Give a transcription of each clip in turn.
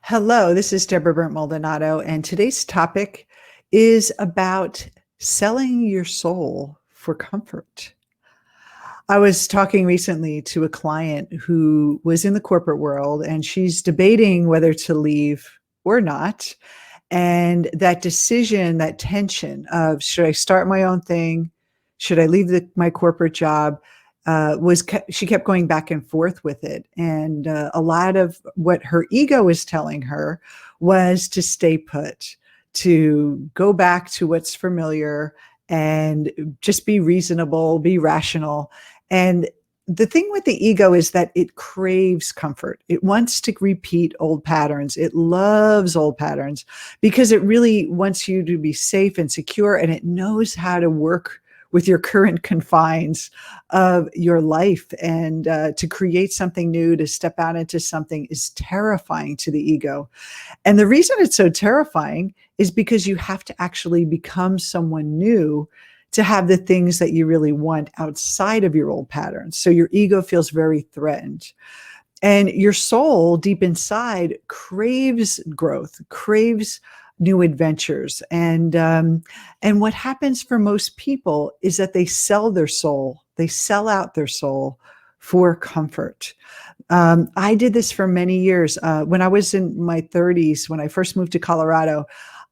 Hello, this is Deborah Burnt Maldonado, and today's topic is about selling your soul for comfort. I was talking recently to a client who was in the corporate world, and she's debating whether to leave or not. And that decision, that tension of should I start my own thing? Should I leave my corporate job? She kept going back and forth with it. And a lot of what her ego was telling her was to stay put, to go back to what's familiar and just be reasonable, be rational. And the thing with the ego is that it craves comfort. It wants to repeat old patterns. It loves old patterns because it really wants you to be safe and secure, and it knows how to work with your current confines of your life. And to create something new, to step out into something is terrifying to the ego. And the reason it's so terrifying is because you have to actually become someone new to have the things that you really want outside of your old patterns. So your ego feels very threatened. And your soul deep inside craves growth, craves new adventures. And what happens for most people is that they sell their soul. They sell out their soul for comfort. I did this for many years. When I was in my 30s, when I first moved to Colorado,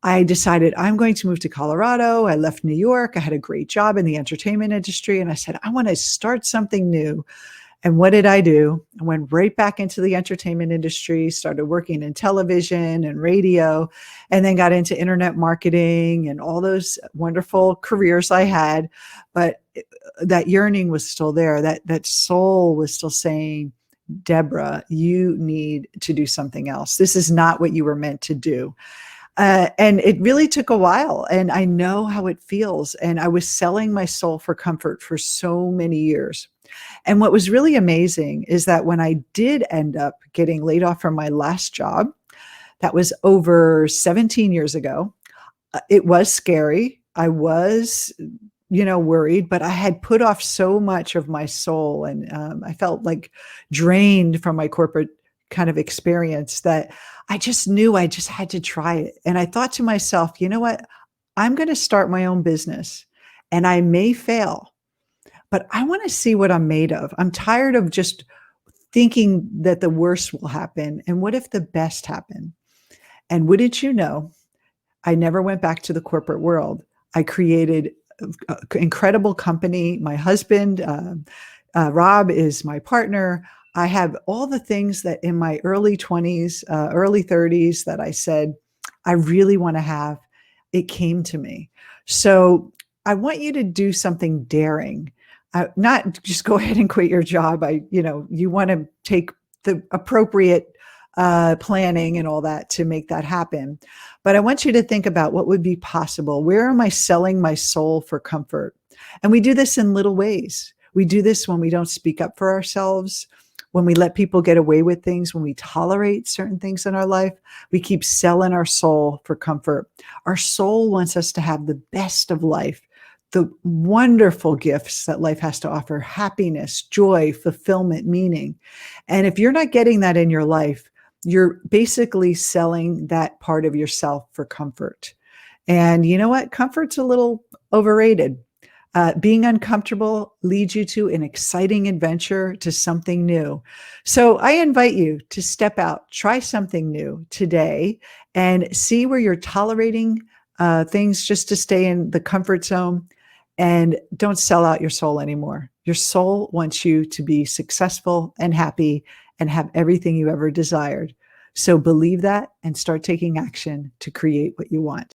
I decided I'm going to move to Colorado. I left New York. I had a great job in the entertainment industry. And I said, I want to start something new. And what did I do? I went right back into the entertainment industry, started working in television and radio, and then got into internet marketing and all those wonderful careers I had. But that yearning was still there. That soul was still saying, Deborah, you need to do something else. This is not what you were meant to do. And it really took a while, and I know how it feels. And I was selling my soul for comfort for so many years. And what was really amazing is that when I did end up getting laid off from my last job, that was over 17 years ago, it was scary. I was, worried, but I had put off so much of my soul, and I felt like drained from my corporate kind of experience that I just knew I just had to try it. And I thought to myself, you know what? I'm going to start my own business, and I may fail, but I want to see what I'm made of. I'm tired of just thinking that the worst will happen. And what if the best happen? And wouldn't you know, I never went back to the corporate world. I created an incredible company. My husband, Rob, is my partner. I have all the things that in my early 20s, early 30s that I said, I really want to have. It came to me. So I want you to do something daring. Not just go ahead and quit your job. You want to take the appropriate planning and all that to make that happen. But I want you to think about what would be possible. Where am I selling my soul for comfort? And we do this in little ways. We do this when we don't speak up for ourselves, when we let people get away with things, when we tolerate certain things in our life. We keep selling our soul for comfort. Our soul wants us to have the best of life, the wonderful gifts that life has to offer: happiness, joy, fulfillment, meaning. And if you're not getting that in your life, you're basically selling that part of yourself for comfort. And you know what? Comfort's a little overrated. Being uncomfortable leads you to an exciting adventure, to something new. So I invite you to step out, try something new today, and see where you're tolerating things just to stay in the comfort zone, and don't sell out your soul anymore. Your soul wants you to be successful and happy and have everything you ever desired. So believe that and start taking action to create what you want.